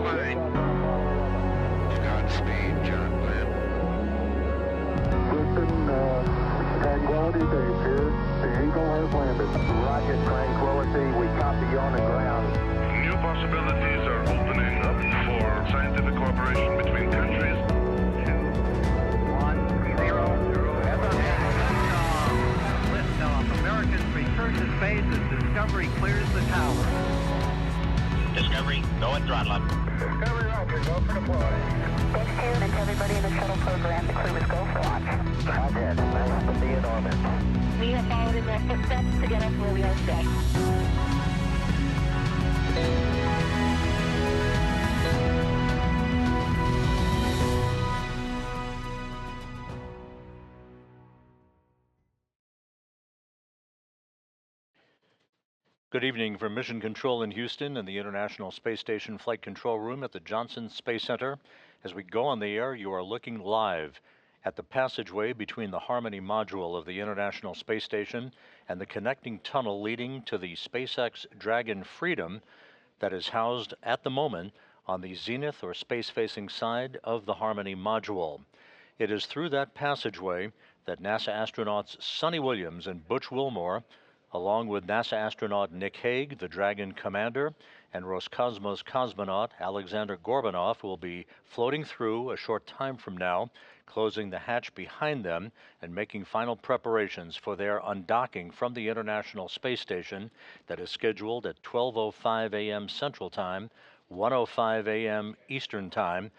fine. Godspeed, John Glenn. Houston, Tranquility Base here. The Eagle has landed. Roger, Tranquility. We copy you on the ground. New possibilities are opening up for scientific cooperation between countries. 2-1-0. Liftoff. Americans return to space as Discovery clears the tower. Discovery, go and throttle up. Discovery, Roger. Go for deploy. Thanks to and to everybody in the shuttle program. The crew is go for launch. Roger. Nice to be in orbit. We have followed in their footsteps to get us where we are today. Good evening from Mission Control in Houston and the International Space Station Flight Control Room at the Johnson Space Center. As we go on the air, you are looking live at the passageway between the Harmony module of the International Space Station and the connecting tunnel leading to the SpaceX Dragon Freedom that is housed at the moment on the zenith or space-facing side of the Harmony module. It is through that passageway that NASA astronauts Suni Williams and Butch Wilmore, along with NASA astronaut Nick Hague, the Dragon commander, and Roscosmos cosmonaut Aleksandr Gorbunov will be floating through a short time from now, closing the hatch behind them and making final preparations for their undocking from the International Space Station that is scheduled at 12:05 a.m. Central Time, 1:05 a.m. Eastern Time,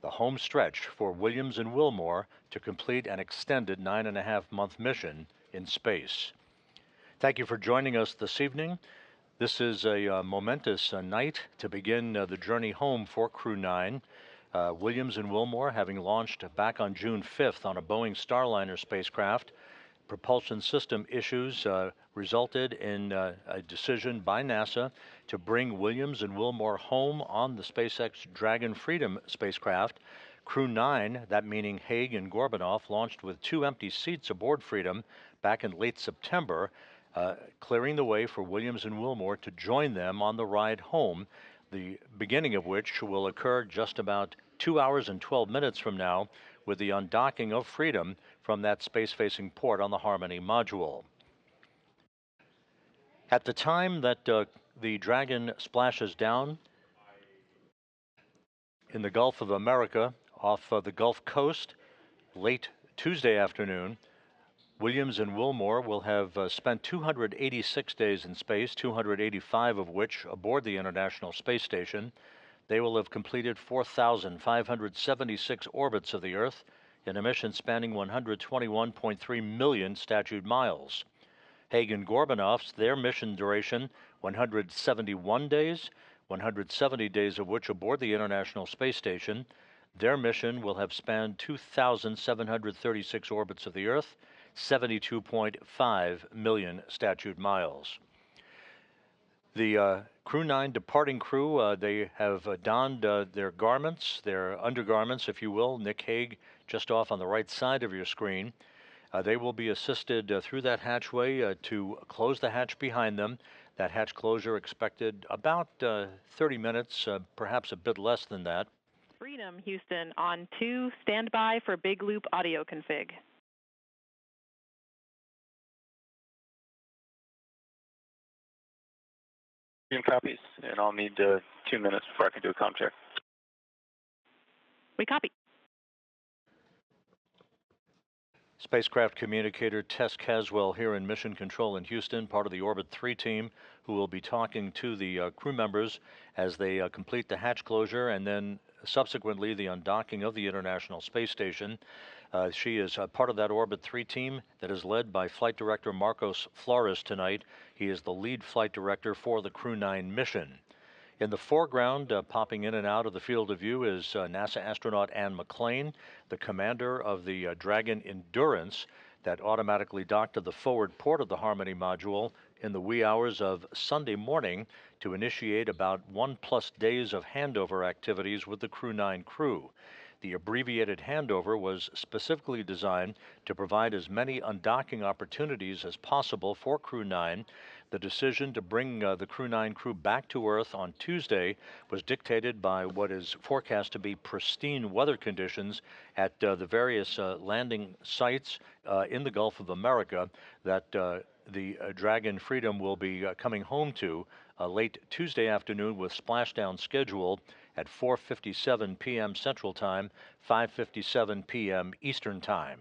the home stretch for Williams and Wilmore to complete an extended 9.5-month mission in space. Thank you for joining us this evening. This is a momentous night to begin the journey home for Crew-9. Williams and Wilmore, having launched back on June 5th on a Boeing Starliner spacecraft, propulsion system issues resulted in a decision by NASA to bring Williams and Wilmore home on the SpaceX Dragon Freedom spacecraft. Crew-9, that meaning Hague and Gorbunov, launched with 2 empty seats aboard Freedom back in late September, clearing the way for Williams and Wilmore to join them on the ride home, the beginning of which will occur just about 2 hours and 12 minutes from now with the undocking of Freedom from that space-facing port on the Harmony module. At the time that the Dragon splashes down in the Gulf of America off the Gulf Coast late Tuesday afternoon, Williams and Wilmore will have spent 286 days in space, 285 of which aboard the International Space Station. They will have completed 4,576 orbits of the Earth in a mission spanning 121.3 million statute miles. Hague and Gorbunov's, their mission duration, 171 days, 170 days of which aboard the International Space Station. Their mission will have spanned 2,736 orbits of the Earth, 72.5 million statute miles. The Crew-9 departing crew, they have donned their garments, their undergarments, if you will. Nick Hague, just off on the right side of your screen. They will be assisted through that hatchway to close the hatch behind them. That hatch closure expected about 30 minutes, perhaps a bit less than that. Freedom, Houston, on 2, standby for big loop audio config. Copies, and I'll need 2 minutes before I can do a comm check. We copy. Spacecraft communicator Tess Caswell here in Mission Control in Houston, part of the Orbit 3 team, who will be talking to the crew members as they complete the hatch closure and then subsequently the undocking of the International Space Station. She is part of that Orbit 3 team that is led by Flight Director Marcos Flores tonight. He is the lead flight director for the Crew-9 mission. In the foreground, popping in and out of the field of view, is NASA astronaut Anne McClain, the commander of the Dragon Endurance that automatically docked to the forward port of the Harmony module in the wee hours of Sunday morning to initiate about 1+ days of handover activities with the Crew-9 crew. The abbreviated handover was specifically designed to provide as many undocking opportunities as possible for Crew-9. The decision to bring the Crew-9 crew back to Earth on Tuesday was dictated by what is forecast to be pristine weather conditions at the various landing sites in the Gulf of America that the Dragon Freedom will be coming home to late Tuesday afternoon, with splashdown scheduled at 4:57 p.m. Central Time, 5:57 p.m. Eastern Time.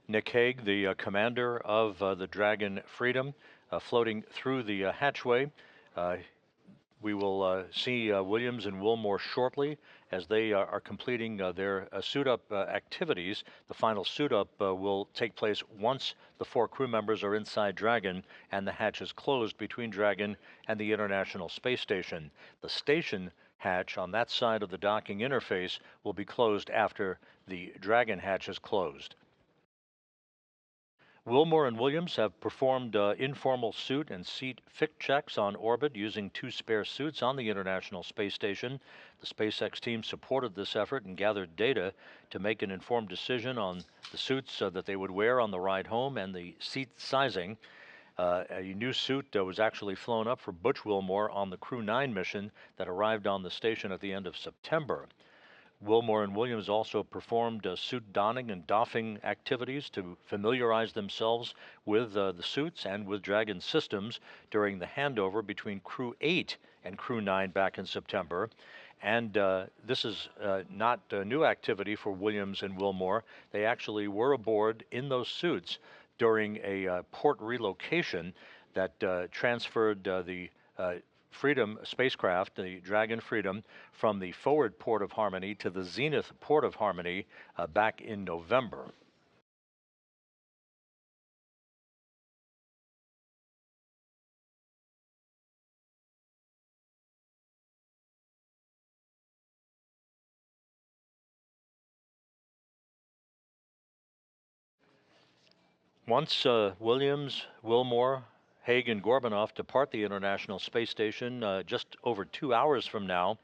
Nick Hague, the commander of the Dragon Freedom, floating through the hatchway. We will see Williams and Wilmore shortly as they are completing their suit-up activities. The final suit-up will take place once the 4 crew members are inside Dragon and the hatch is closed between Dragon and the International Space Station. The station hatch on that side of the docking interface will be closed after the Dragon hatch is closed. Wilmore and Williams have performed informal suit and seat fit checks on orbit using 2 spare suits on the International Space Station. The SpaceX team supported this effort and gathered data to make an informed decision on the suits that they would wear on the ride home and the seat sizing. A new suit was actually flown up for Butch Wilmore on the Crew-9 mission that arrived on the station at the end of September. Wilmore and Williams also performed suit donning and doffing activities to familiarize themselves with the suits and with Dragon systems during the handover between Crew-8 and Crew-9 back in September. And this is not a new activity for Williams and Wilmore. They actually were aboard in those suits during a port relocation that transferred the Freedom spacecraft, the Dragon Freedom, from the forward port of Harmony to the zenith port of Harmony back in November. Once Williams, Wilmore, Hague, and Gorbunov depart the International Space Station just over 2 hours from now,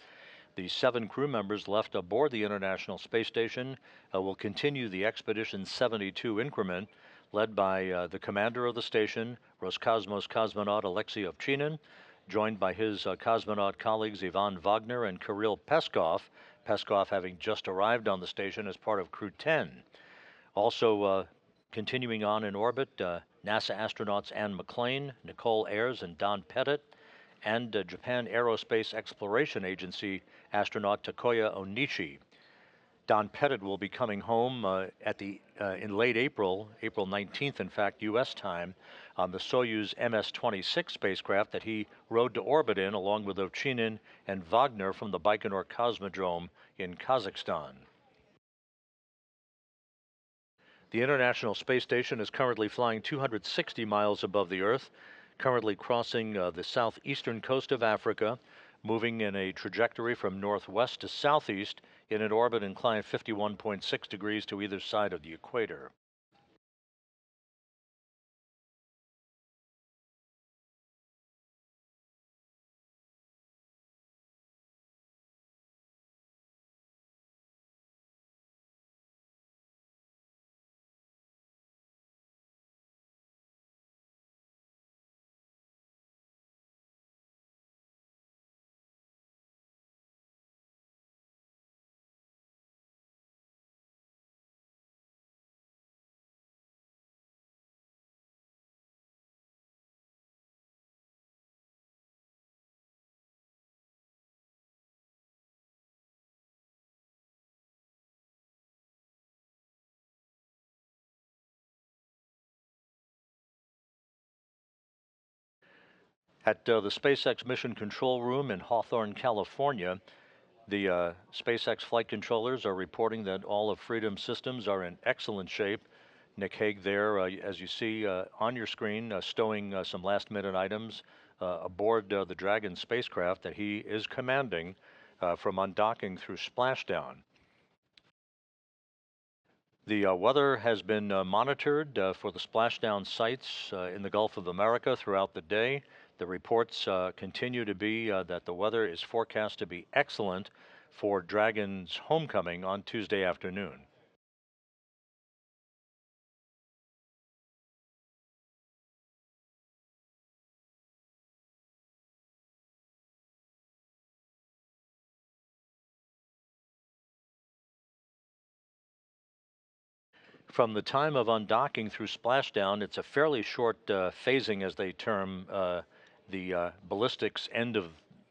the 7 crew members left aboard the International Space Station will continue the Expedition 72 increment, led by the commander of the station, Roscosmos cosmonaut Alexei Ovchinin, joined by his cosmonaut colleagues Ivan Wagner and Kirill Peskov, Peskov having just arrived on the station as part of Crew-10. Also continuing on in orbit, NASA astronauts Anne McClain, Nicole Ayers, and Don Pettit, and Japan Aerospace Exploration Agency astronaut Takuya Onishi. Don Pettit will be coming home in late April, April 19th, in fact, U.S. time, on the Soyuz MS-26 spacecraft that he rode to orbit in, along with Ovchinin and Wagner from the Baikonur Cosmodrome in Kazakhstan. The International Space Station is currently flying 260 miles above the Earth, currently crossing the southeastern coast of Africa, moving in a trajectory from northwest to southeast in an orbit inclined 51.6 degrees to either side of the equator. At the SpaceX Mission Control Room in Hawthorne, California, the SpaceX flight controllers are reporting that all of Freedom's systems are in excellent shape. Nick Hague there, as you see on your screen, stowing some last-minute items aboard the Dragon spacecraft that he is commanding from undocking through splashdown. The weather has been monitored for the splashdown sites in the Gulf of America throughout the day. The reports continue to be that the weather is forecast to be excellent for Dragon's homecoming on Tuesday afternoon. From the time of undocking through splashdown, it's a fairly short phasing, as they term the ballistics end of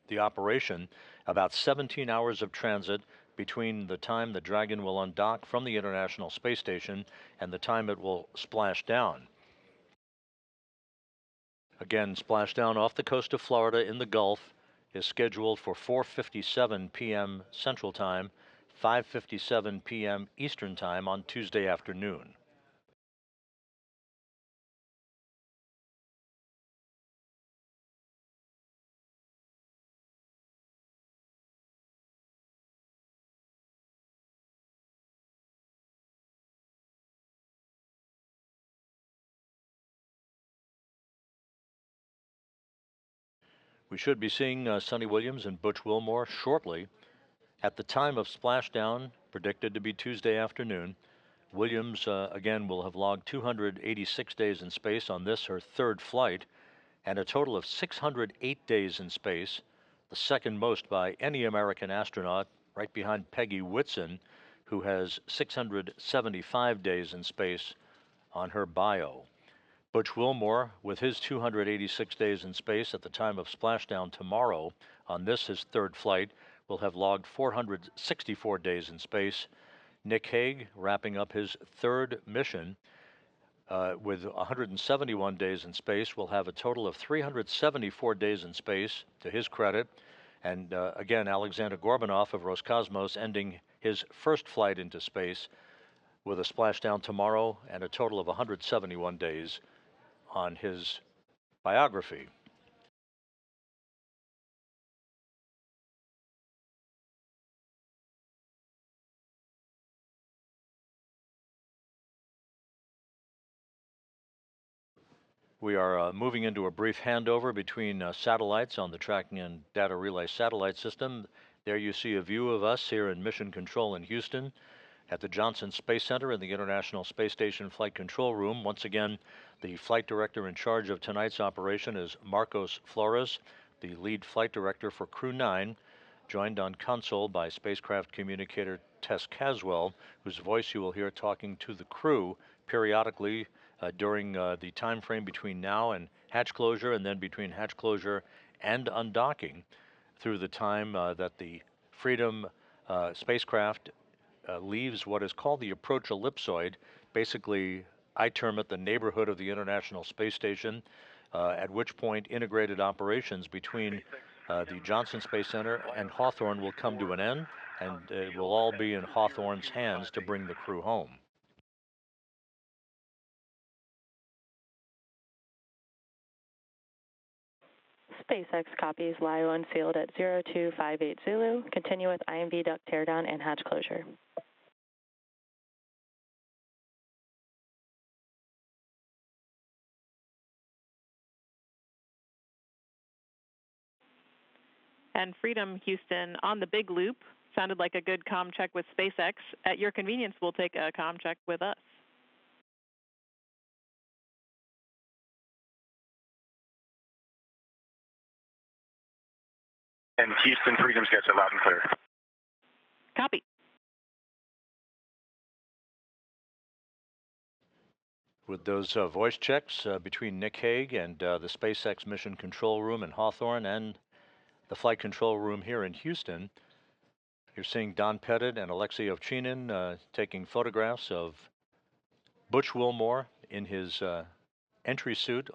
the operation, about 17 hours of transit between the time the Dragon will undock from the International Space Station and the time it will splash down. Again, splashdown off the coast of Florida in the Gulf is scheduled for 4:57 p.m. Central Time, 5:57 p.m. Eastern Time on Tuesday afternoon. We should be seeing Suni Williams and Butch Wilmore shortly. At the time of splashdown, predicted to be Tuesday afternoon, Williams again will have logged 286 days in space on this, her third flight, and a total of 608 days in space, the second most by any American astronaut, right behind Peggy Whitson, who has 675 days in space on her bio. Butch Wilmore, with his 286 days in space at the time of splashdown tomorrow, on this, his third flight, will have logged 464 days in space. Nick Hague, wrapping up his third mission with 171 days in space, will have a total of 374 days in space, to his credit. And again, Aleksandr Gorbunov of Roscosmos ending his first flight into space with a splashdown tomorrow and a total of 171 days on his biography. We are moving into a brief handover between satellites on the Tracking and Data Relay Satellite System. There you see a view of us here in Mission Control in Houston at the Johnson Space Center in the International Space Station Flight Control Room. Once again, the flight director in charge of tonight's operation is Marcos Flores, the lead flight director for Crew-9, joined on console by spacecraft communicator Tess Caswell, whose voice you will hear talking to the crew periodically during the time frame between now and hatch closure, and then between hatch closure and undocking, through the time that the Freedom spacecraft leaves what is called the approach ellipsoid. Basically, I term it the neighborhood of the International Space Station, at which point integrated operations between the Johnson Space Center and Hawthorne will come to an end, and it will all be in Hawthorne's hands to bring the crew home. SpaceX copies LIO unsealed at 0258 Zulu. Continue with IMV duct teardown and hatch closure. And Freedom, Houston, on the big loop. Sounded like a good comm check with SpaceX. At your convenience, we'll take a comm check with us. And Houston, Freedom's gets it loud and clear. Copy. With those voice checks between Nick Hague and the SpaceX Mission Control Room in Hawthorne and the Flight Control Room here in Houston, you're seeing Don Pettit and Alexei Ovchinin taking photographs of Butch Wilmore in his entry suit.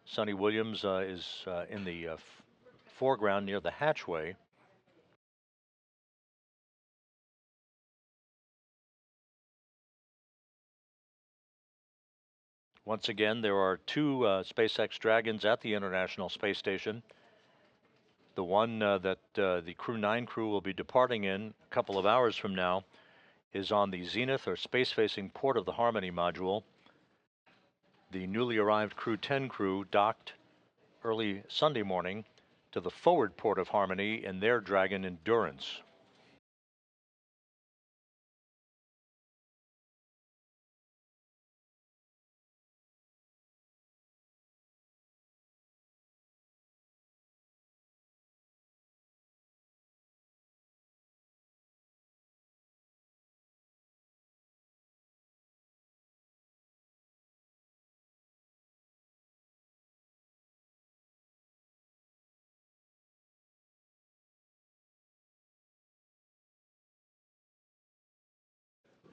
Suni Williams is in the foreground near the hatchway. Once again, there are two SpaceX Dragons at the International Space Station. The one that the Crew-9 crew will be departing in a couple of hours from now is on the zenith or space-facing port of the Harmony module. The newly arrived Crew-10 crew docked early Sunday morning to the forward port of Harmony in their Dragon Endurance.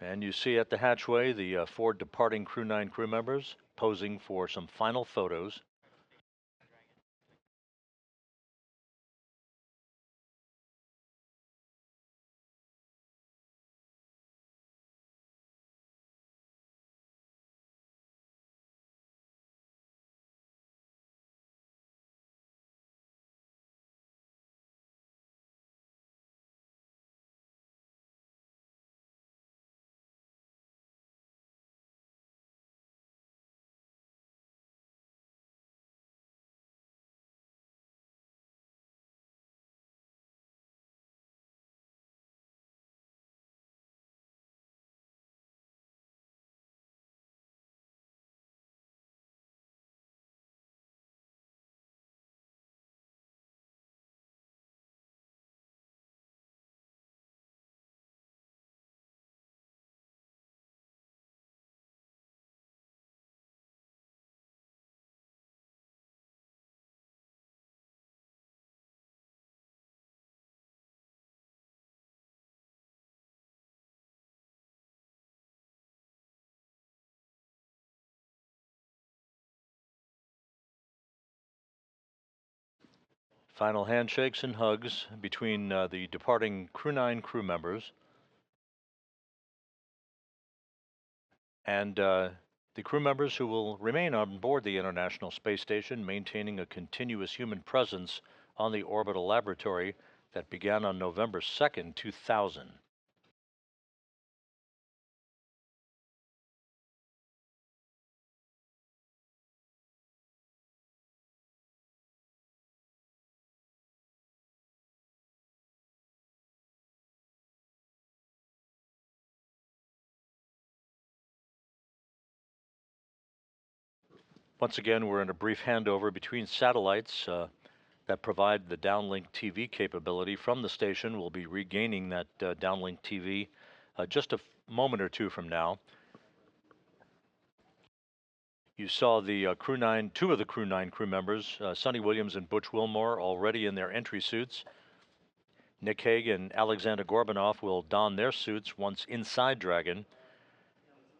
And you see at the hatchway the 4 departing Crew-9 crew members posing for some final photos. Final handshakes and hugs between the departing Crew-9 crew members and the crew members who will remain on board the International Space Station, maintaining a continuous human presence on the orbital laboratory that began on November 2nd, 2000. Once again, we're in a brief handover between satellites that provide the downlink TV capability from the station. We'll be regaining that downlink TV just a moment or two from now. You saw the Crew-9, 2 of the Crew-9 crew members, Suni Williams and Butch Wilmore, already in their entry suits. Nick Hague and Aleksandr Gorbunov will don their suits once inside Dragon.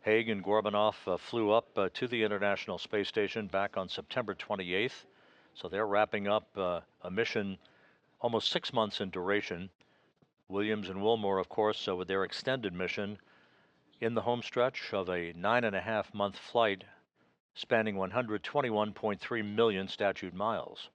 Hague and Gorbunov flew up to the International Space Station back on September 28th. So they're wrapping up a mission almost 6 months in duration. Williams and Wilmore, of course, with their extended mission in the home stretch of a 9.5-month flight spanning 121.3 million statute miles.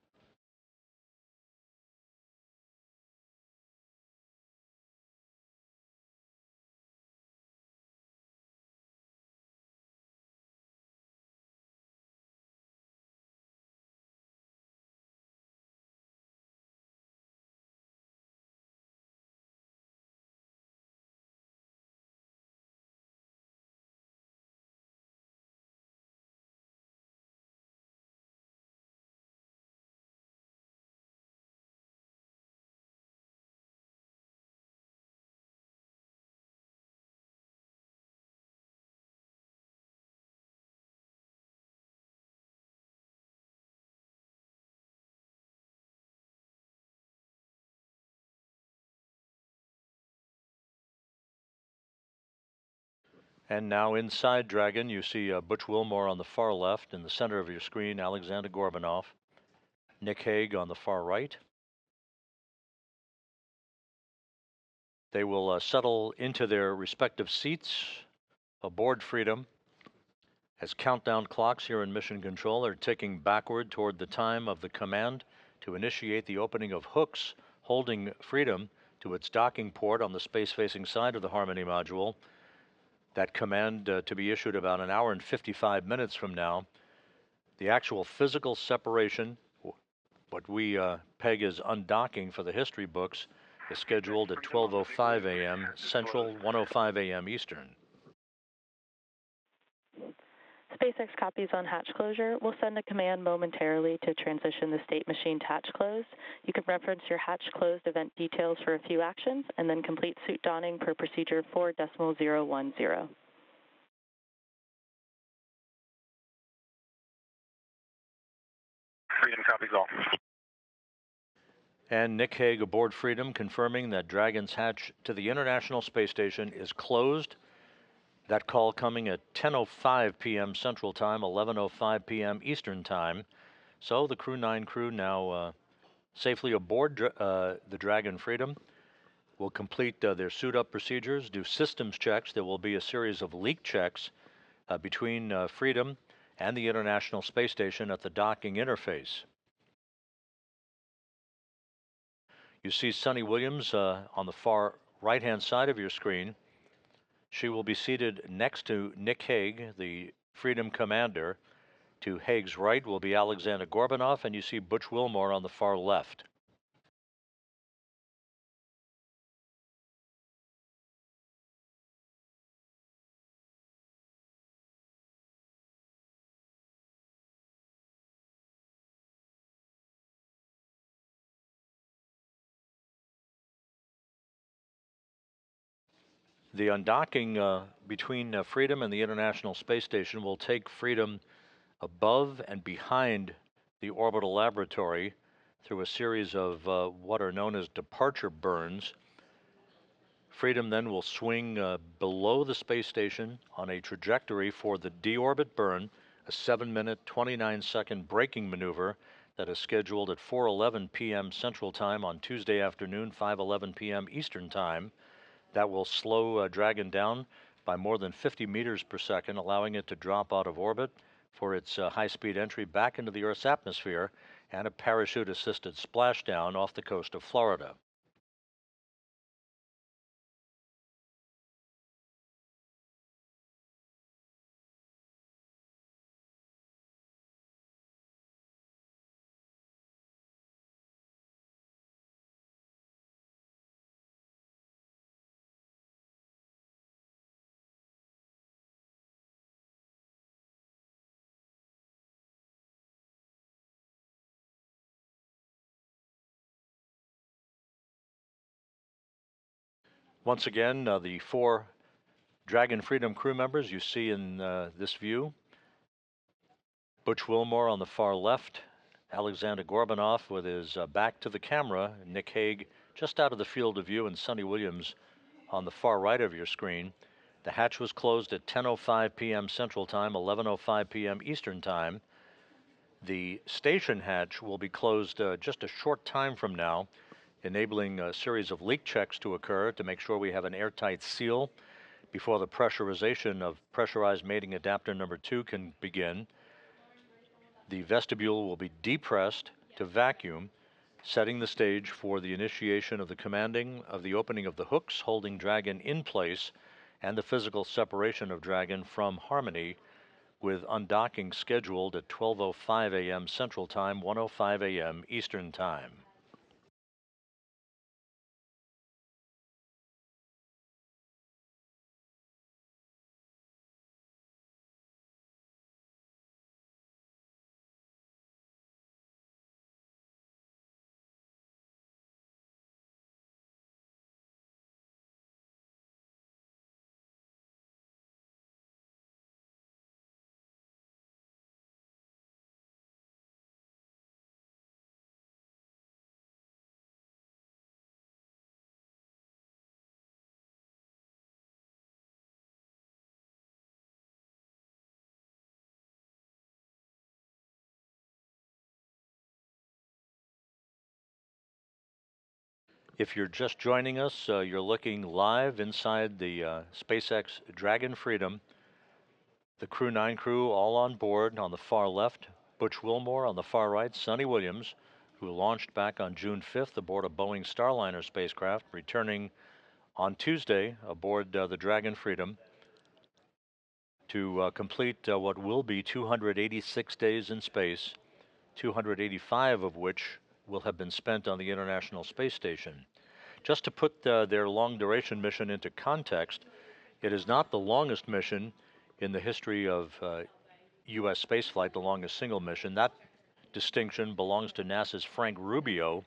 And now inside Dragon, you see Butch Wilmore on the far left. In the center of your screen, Aleksandr Gorbunov. Nick Hague on the far right. They will settle into their respective seats aboard Freedom as countdown clocks here in Mission Control are ticking backward toward the time of the command to initiate the opening of hooks holding Freedom to its docking port on the space-facing side of the Harmony module. That command to be issued about an hour and 55 minutes from now. The actual physical separation, what we peg as undocking for the history books, is scheduled at 12:05 a.m. Central, 1:05 a.m. Eastern. SpaceX copies on hatch closure. We'll send a command momentarily to transition the state machine to hatch close. You can reference your hatch closed event details for a few actions and then complete suit donning per procedure 4.010. Freedom copies all. And Nick Hague aboard Freedom confirming that Dragon's hatch to the International Space Station is closed That call coming at 10:05 p.m. Central Time, 11:05 p.m. Eastern Time. So the Crew-9 crew now safely aboard the Dragon Freedom will complete their suit-up procedures, do systems checks. There will be a series of leak checks between Freedom and the International Space Station at the docking interface. You see Suni Williams on the far right-hand side of your screen. She will be seated next to Nick Hague, the Freedom commander. To Hague's right will be Aleksandr Gorbunov, and you see Butch Wilmore on the far left. The undocking between Freedom and the International Space Station will take Freedom above and behind the orbital laboratory through a series of what are known as departure burns. Freedom then will swing below the space station on a trajectory for the deorbit burn, a 7-minute, 29-second braking maneuver that is scheduled at 4:11 p.m. Central Time on Tuesday afternoon, 5:11 p.m. Eastern Time. That will slow Dragon down by more than 50 meters per second, allowing it to drop out of orbit for its high-speed entry back into the Earth's atmosphere and a parachute-assisted splashdown off the coast of Florida. Once again, the 4 Dragon Freedom crew members you see in this view. Butch Wilmore on the far left, Aleksandr Gorbunov with his back to the camera, Nick Hague just out of the field of view, and Suni Williams on the far right of your screen. The hatch was closed at 10:05 p.m. Central Time, 11:05 p.m. Eastern Time. The station hatch will be closed just a short time from now, enabling a series of leak checks to occur to make sure we have an airtight seal before the pressurization of pressurized mating adapter number 2 can begin. The vestibule will be depressed to vacuum, setting the stage for the initiation of the commanding of the opening of the hooks holding Dragon in place and the physical separation of Dragon from Harmony, with undocking scheduled at 12:05 a.m. Central Time, 1:05 a.m. Eastern Time. If you're just joining us, you're looking live inside the SpaceX Dragon Freedom. The Crew-9 crew all on board. On the far left, Butch Wilmore. On the far right, Suni Williams, who launched back on June 5th aboard a Boeing Starliner spacecraft, returning on Tuesday aboard the Dragon Freedom to complete what will be 286 days in space, 285 of which will have been spent on the International Space Station. Just to put their long-duration mission into context, it is not the longest mission in the history of U.S. spaceflight, the longest single mission. That distinction belongs to NASA's Frank Rubio,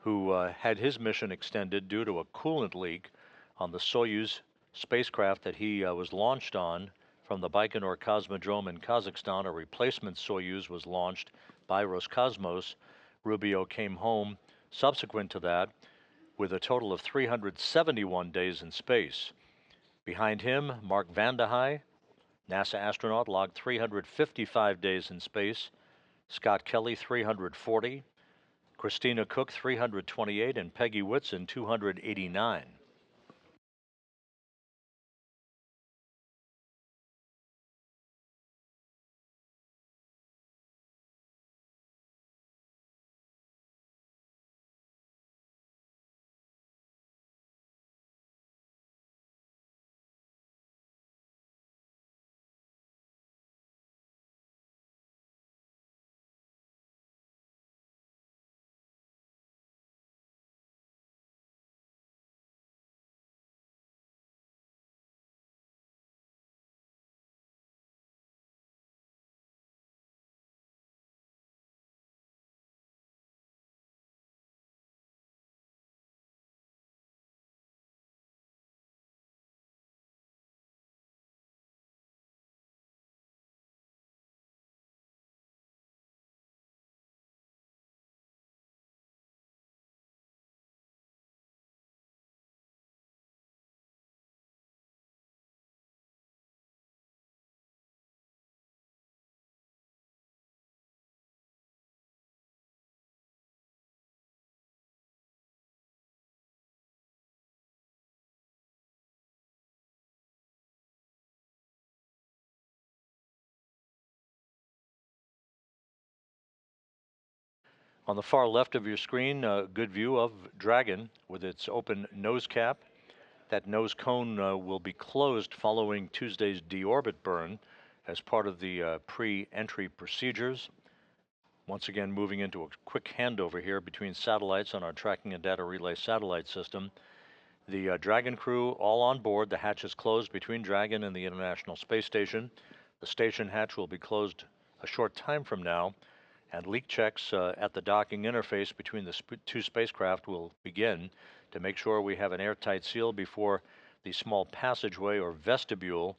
who had his mission extended due to a coolant leak on the Soyuz spacecraft that he was launched on from the Baikonur Cosmodrome in Kazakhstan. A replacement Soyuz was launched by Roscosmos. Rubio came home subsequent to that with a total of 371 days in space Behind him, Mark Vande Hei, NASA astronaut, logged 355 days in space. Scott Kelly, 340. Christina Cook, 328. And Peggy Whitson, 289. On the far left of your screen, a good view of Dragon with its open nose cap. That nose cone will be closed following Tuesday's deorbit burn as part of the pre-entry procedures. Once again, moving into a quick handover here between satellites on our tracking and data relay satellite system. The Dragon crew all on board. The hatch is closed between Dragon and the International Space Station. The station hatch will be closed a short time from now, and leak checks at the docking interface between the two spacecraft will begin to make sure we have an airtight seal before the small passageway or vestibule,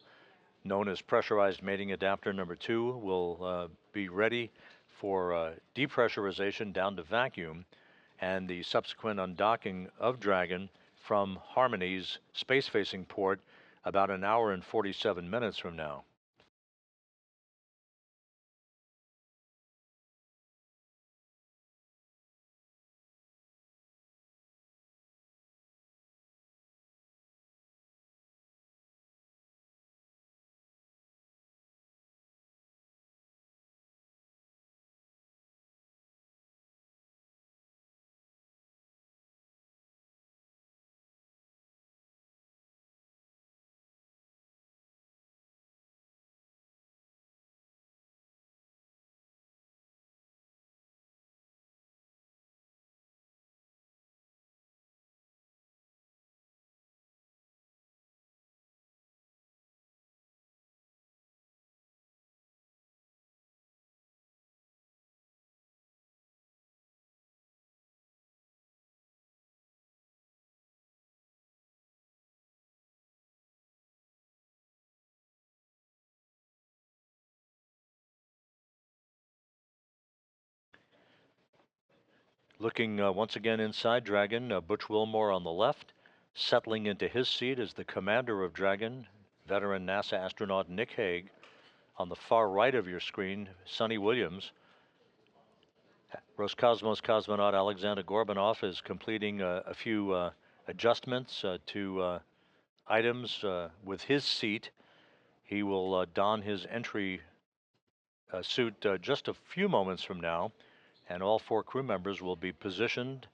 known as pressurized mating adapter number 2, will be ready for depressurization down to vacuum and the subsequent undocking of Dragon from Harmony's space-facing port about an hour and 47 minutes from now. Looking once again inside Dragon, Butch Wilmore on the left. Settling into his seat is the commander of Dragon, veteran NASA astronaut Nick Hague. On the far right of your screen, Suni Williams. Roscosmos cosmonaut Aleksandr Gorbunov is completing a few adjustments to items with his seat. He will don his entry suit just a few moments from now, and all 4 crew members will be positioned,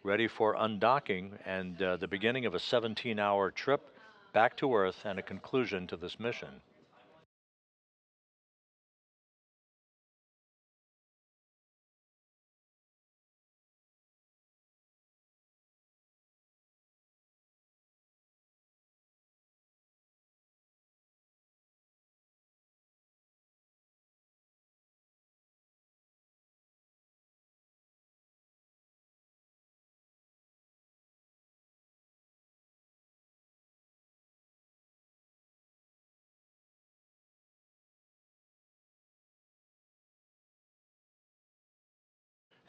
ready for undocking and the beginning of a 17-hour trip back to Earth and a conclusion to this mission.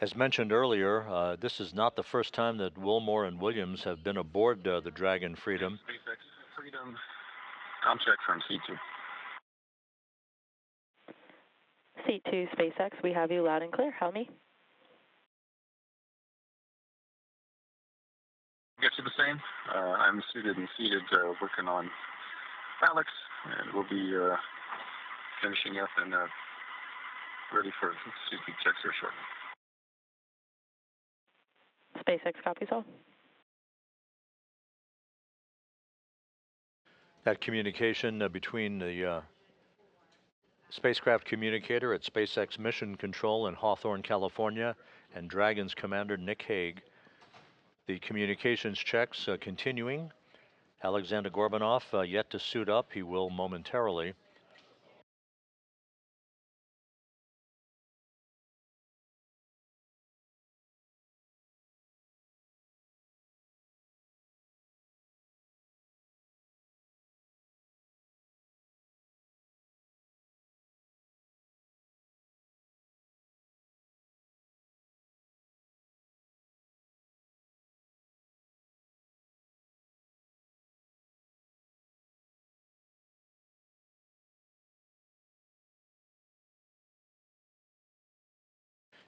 As mentioned earlier, this is not the first time that Wilmore and Williams have been aboard the Dragon Freedom. SpaceX Freedom Com check from C2. C2 SpaceX, we have you loud and clear. How me? Get you the same. I'm suited and seated, working on Alex, and we'll be finishing up and ready for CP checks here shortly. SpaceX copies all. That communication between the spacecraft communicator at SpaceX Mission Control in Hawthorne, California, and Dragon's commander, Nick Hague. The communications checks continuing. Aleksandr Gorbunov yet to suit up. He will momentarily.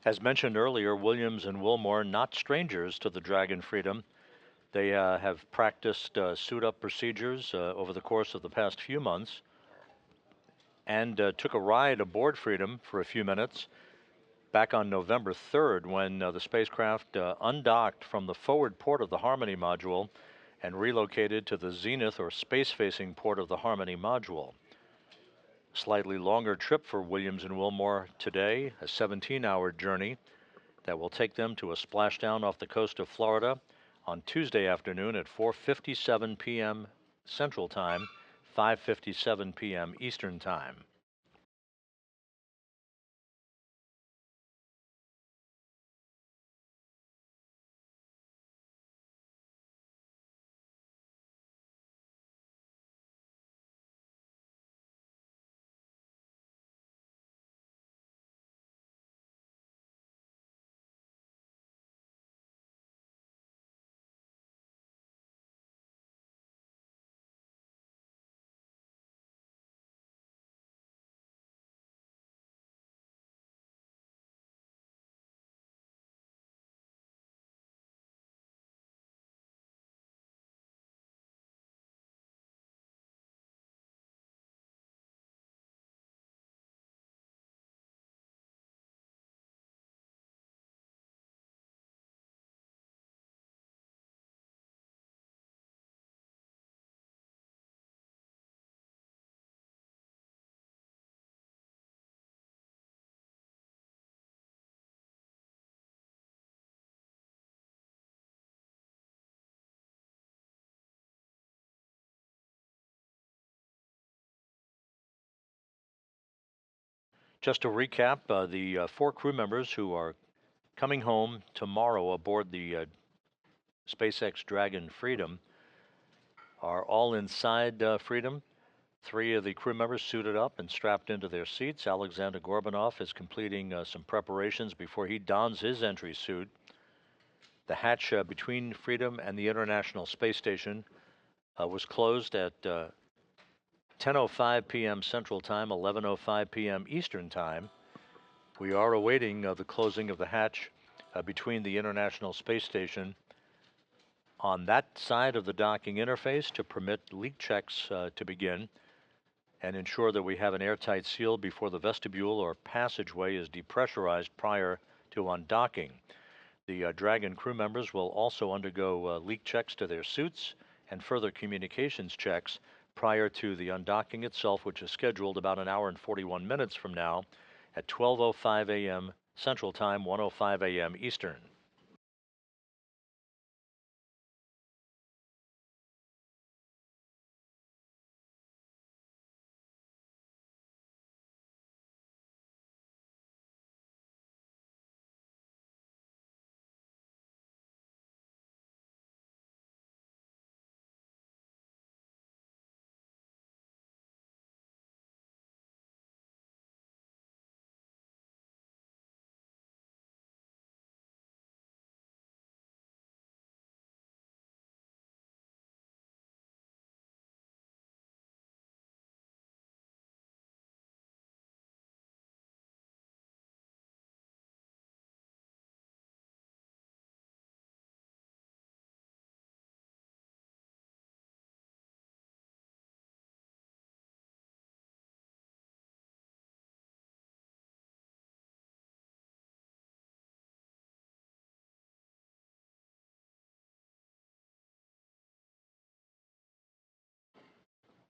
As mentioned earlier, Williams and Wilmore, not strangers to the Dragon Freedom. They have practiced suit-up procedures over the course of the past few months and took a ride aboard Freedom for a few minutes back on November 3rd when the spacecraft undocked from the forward port of the Harmony module and relocated to the zenith or space-facing port of the Harmony module. Slightly longer trip for Williams and Wilmore today, a 17-hour journey that will take them to a splashdown off the coast of Florida on Tuesday afternoon at 4:57 p.m. Central Time, 5:57 p.m. Eastern Time. Just to recap, the 4 crew members who are coming home tomorrow aboard the SpaceX Dragon Freedom are all inside Freedom. 3 of the crew members suited up and strapped into their seats. Aleksandr Gorbunov is completing some preparations before he dons his entry suit. The hatch between Freedom and the International Space Station was closed at 10:05 p.m. Central Time, 11:05 p.m. Eastern Time. We are awaiting the closing of the hatch between the International Space Station on that side of the docking interface to permit leak checks to begin and ensure that we have an airtight seal before the vestibule or passageway is depressurized prior to undocking. The Dragon crew members will also undergo leak checks to their suits and further communications checks prior to the undocking itself, which is scheduled about an hour and 41 minutes from now at 12:05 a.m. Central Time, 1:05 a.m. Eastern.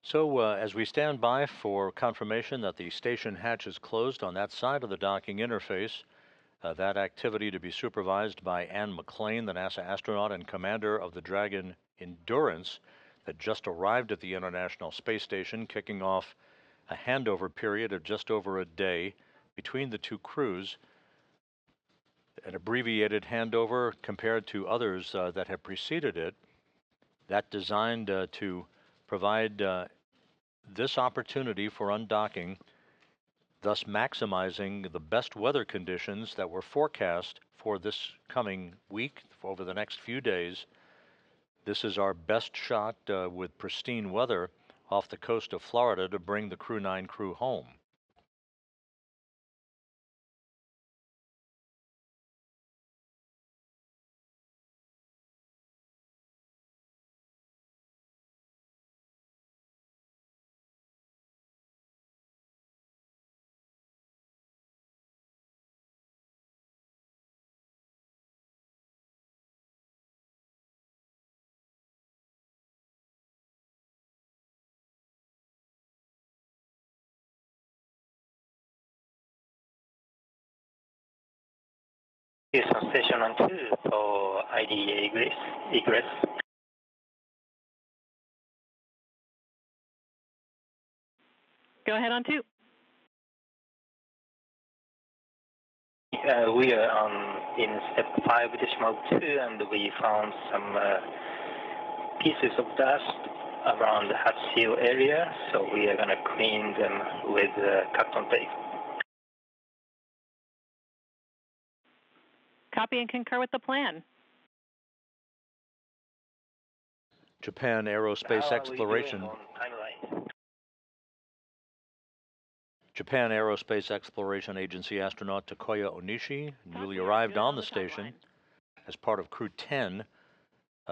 So as we stand by for confirmation that the station hatch is closed on that side of the docking interface, that activity to be supervised by Ann McClain, the NASA astronaut and commander of the Dragon Endurance that just arrived at the International Space Station, kicking off a handover period of just over a day between the two crews, an abbreviated handover compared to others that have preceded it, that designed to provide this opportunity for undocking, thus maximizing the best weather conditions that were forecast for this coming week, over the next few days. This is our best shot with pristine weather off the coast of Florida to bring the Crew-9 crew home. Houston Station on 2 for IDA egress. Go ahead on 2. We are in step 5.2, and we found some pieces of dust around the hatch seal area, so we are going to clean them with cotton tape. Copy and concur with the plan. Japan Aerospace Exploration. Japan Aerospace Exploration Agency astronaut Takuya Onishi newly arrived on the station as part of Crew 10,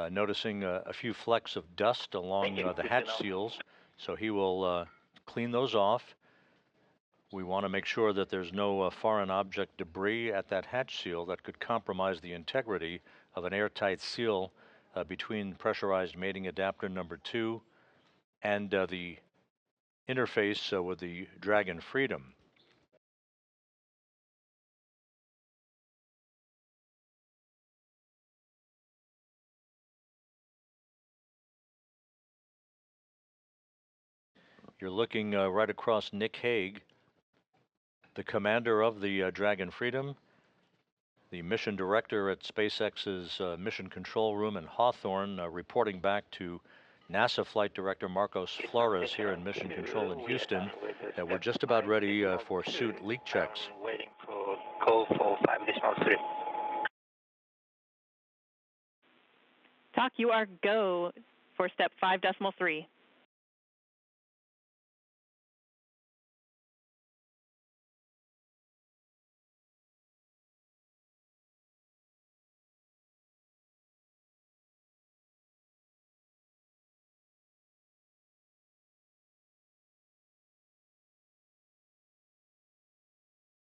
noticing a few flecks of dust along the hatch seals, so he will clean those off. We want to make sure that there's no foreign object debris at that hatch seal that could compromise the integrity of an airtight seal between pressurized mating adapter number 2 and the interface with the Dragon Freedom. You're looking right across Nick Hague, the commander of the Dragon Freedom, the mission director at SpaceX's Mission Control Room in Hawthorne, reporting back to NASA Flight Director Marcos Flores here in Mission Control in Houston that we're just about ready for suit leak checks. Waiting for call for 5.3. Talk, you are go for step 5.3.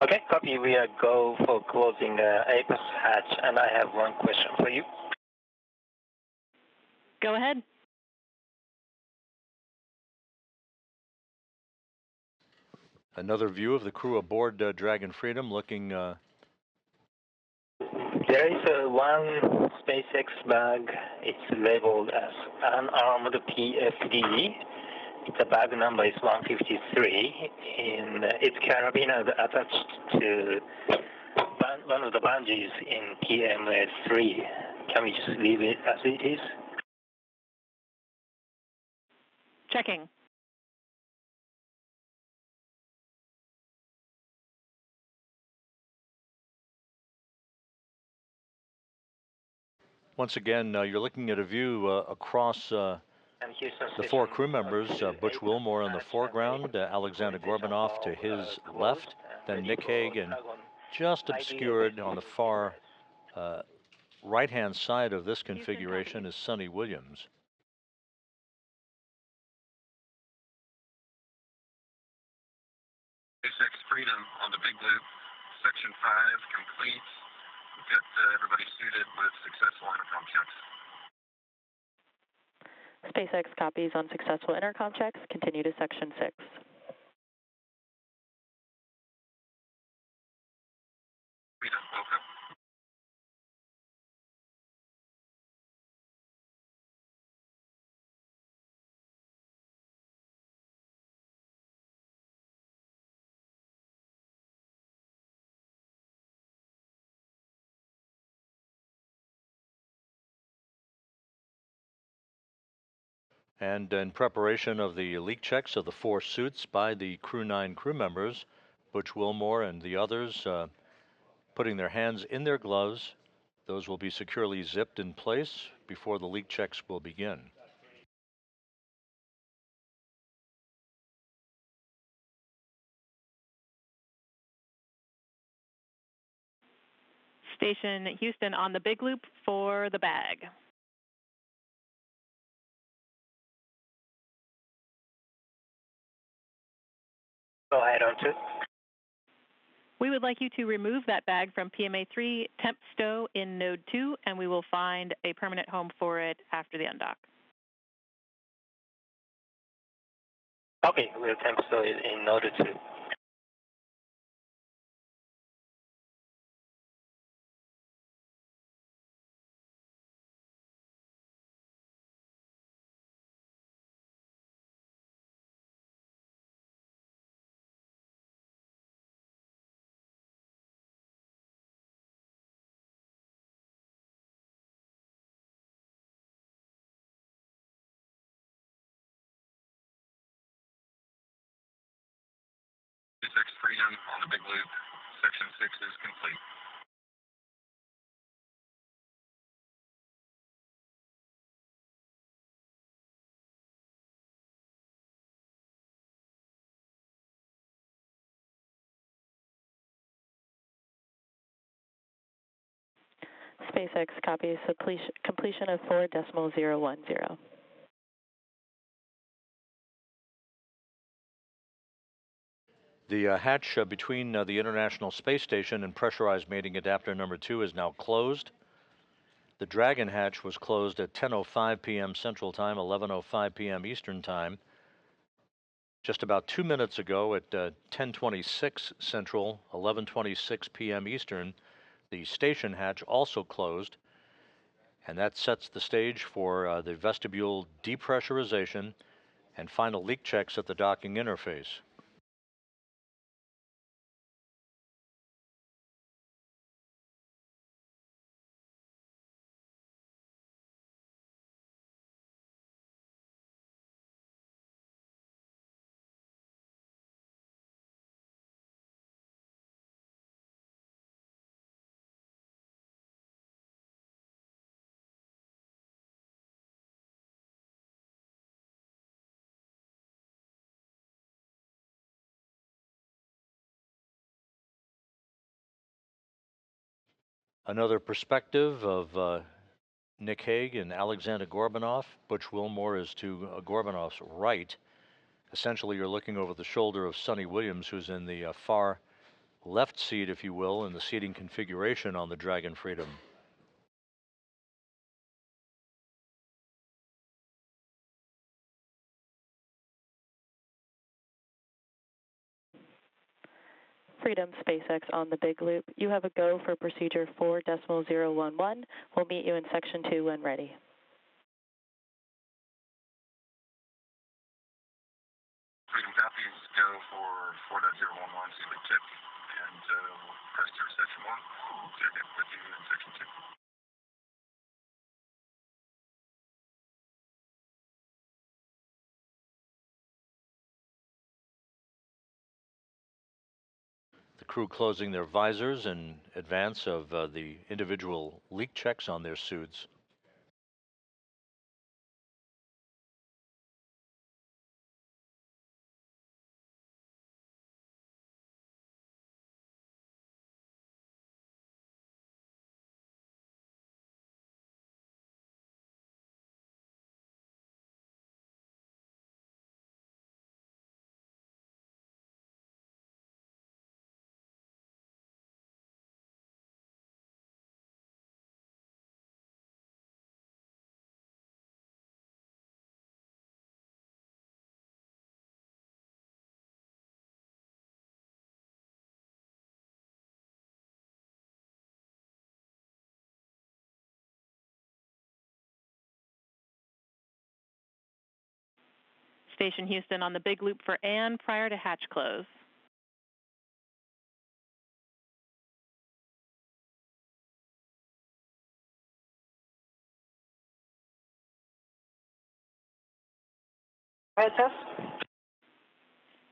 Okay, copy. We are go for closing Apex hatch, and I have one question for you. Go ahead. Another view of the crew aboard Dragon Freedom looking... There is one SpaceX bag. It's labeled as unarmed PFD. The bag number is 153, and its carabiner attached to one of the bungees in PMS3. Can we just leave it as it is? Checking. Once again, you're looking at a view across the 4 crew members, Butch Wilmore in the foreground, Aleksandr Gorbunov to his left, then Nick Hague, and just obscured on the far right-hand side of this configuration is Suni Williams. SpaceX Freedom on the big loop, section 5 complete. We've got everybody suited with successful intercom checks. SpaceX copies on successful intercom checks. Continue to Section 6. Freedom, welcome. And in preparation of the leak checks of the 4 suits by the Crew-9 crew members, Butch Wilmore and the others putting their hands in their gloves. Those will be securely zipped in place before the leak checks will begin. Station Houston on the big loop for the bag. Go ahead on 2. We would like you to remove that bag from PMA 3 temp stow in node 2, and we will find a permanent home for it after the undock. Okay, we'll temp stow it in node 2. SpaceX Freedom on the big loop. Section 6 is complete. SpaceX copies completion of 4.010. The hatch between the International Space Station and pressurized mating adapter number 2 is now closed. The Dragon hatch was closed at 10:05 p.m. Central Time, 11:05 p.m. Eastern Time. Just about 2 minutes ago at 10:26 Central, 11:26 p.m. Eastern, the station hatch also closed, and that sets the stage for the vestibule depressurization and final leak checks at the docking interface. Another perspective of Nick Hague and Aleksandr Gorbunov. Butch Wilmore is to Gorbunov's right. Essentially, you're looking over the shoulder of Suni Williams, who's in the far left seat, if you will, in the seating configuration on the Dragon Freedom. Freedom SpaceX on the big loop. You have a go for procedure 4.011. We'll meet you in Section 2 when ready. Freedom copies go for 4.011 sealing check, and we'll press through Section 1. We'll check in with you in Section 2. The crew closing their visors in advance of the individual leak checks on their suits. Station Houston on the big loop for Ann prior to hatch close.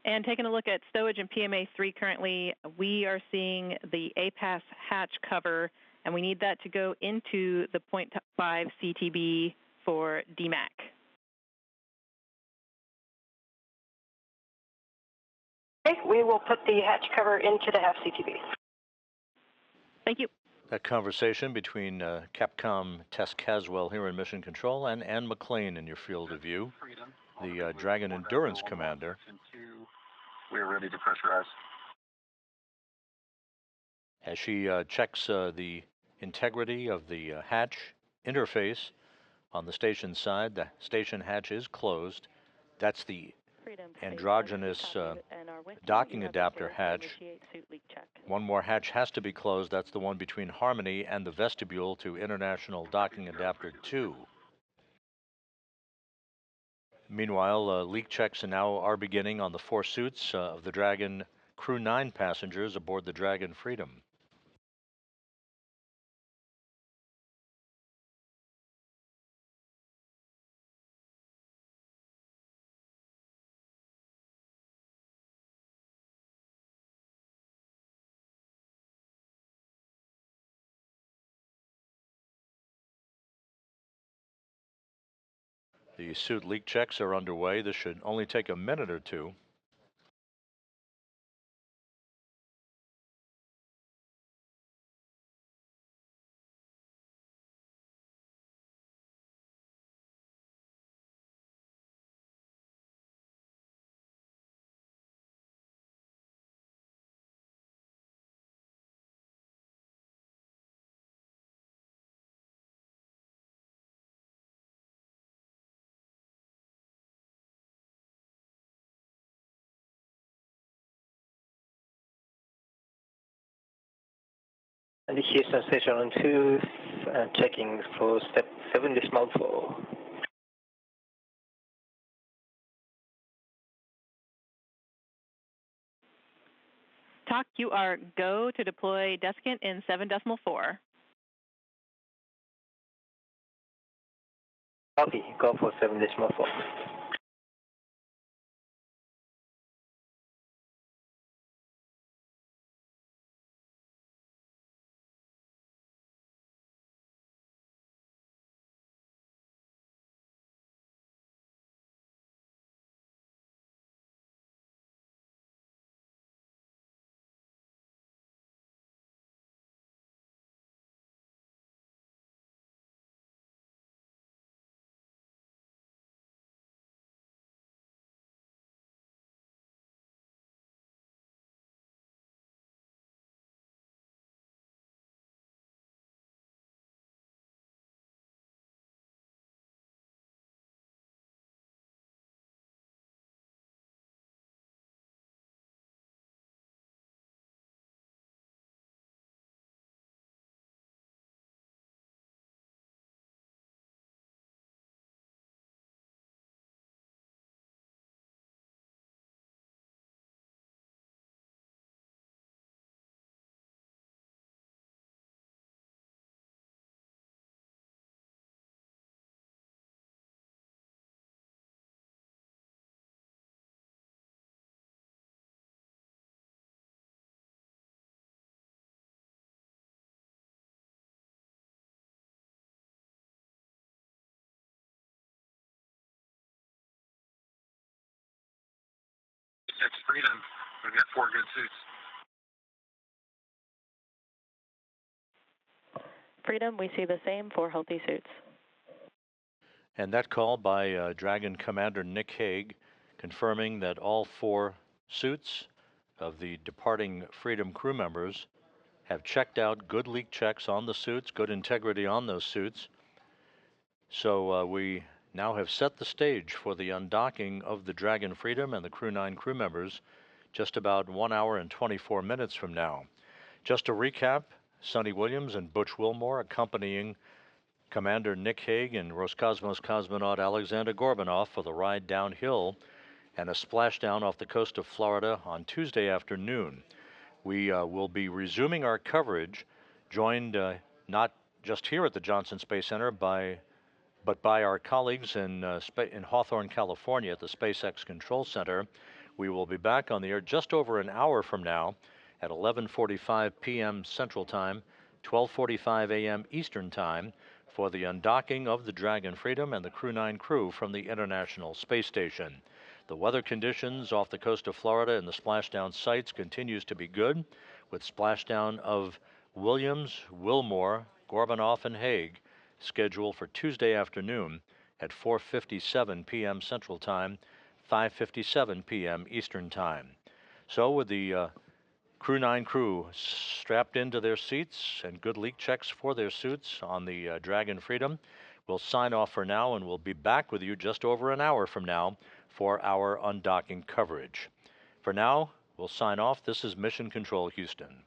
And taking a look at stowage and PMA3 currently, we are seeing the APAS hatch cover, and we need that to go into the 0.5 CTB for DMAC. Okay, we will put the hatch cover into the half CTB. Thank you. That conversation between Capcom Tess Caswell here in Mission Control and Ann McLean in your field of view, the Dragon Endurance Commander. We are ready to pressurize. As she checks the integrity of the hatch interface on the station side, the station hatch is closed. That's the androgynous docking adapter hatch. One more hatch has to be closed. That's the one between Harmony and the vestibule to International Docking Adapter 2. Meanwhile, leak checks now are beginning on the 4 suits of the Dragon Crew-9 passengers aboard the Dragon Freedom. The suit leak checks are underway. This should only take a minute or two. And the Houston Station on 2, checking for step 7.4. TOC, you are go to deploy desiccant in 7.4. Copy, go for 7.4. SpaceX Freedom, we've got 4 good suits. Freedom, we see the same 4 healthy suits. And that call by Dragon Commander Nick Hague confirming that all 4 suits of the departing Freedom crew members have checked out, good leak checks on the suits, good integrity on those suits. So we now have set the stage for the undocking of the Dragon Freedom and the Crew-9 crew members just about 1 hour and 24 minutes from now. Just to recap, Suni Williams and Butch Wilmore accompanying Commander Nick Hague and Roscosmos cosmonaut Aleksandr Gorbunov for the ride downhill and a splashdown off the coast of Florida on Tuesday afternoon. We will be resuming our coverage, joined not just here at the Johnson Space Center but by our colleagues in Hawthorne, California at the SpaceX Control Center. We will be back on the air just over an hour from now at 11:45 p.m. Central Time, 12:45 a.m. Eastern Time for the undocking of the Dragon Freedom and the Crew-9 crew from the International Space Station. The weather conditions off the coast of Florida and the splashdown sites continues to be good, with splashdown of Williams, Wilmore, Gorbunov, and Hague scheduled for Tuesday afternoon at 4:57 p.m. Central Time, 5:57 p.m. Eastern Time. So with the Crew-9 crew strapped into their seats and good leak checks for their suits on the Dragon Freedom, we'll sign off for now, and we'll be back with you just over an hour from now for our undocking coverage. For now, we'll sign off. This is Mission Control Houston.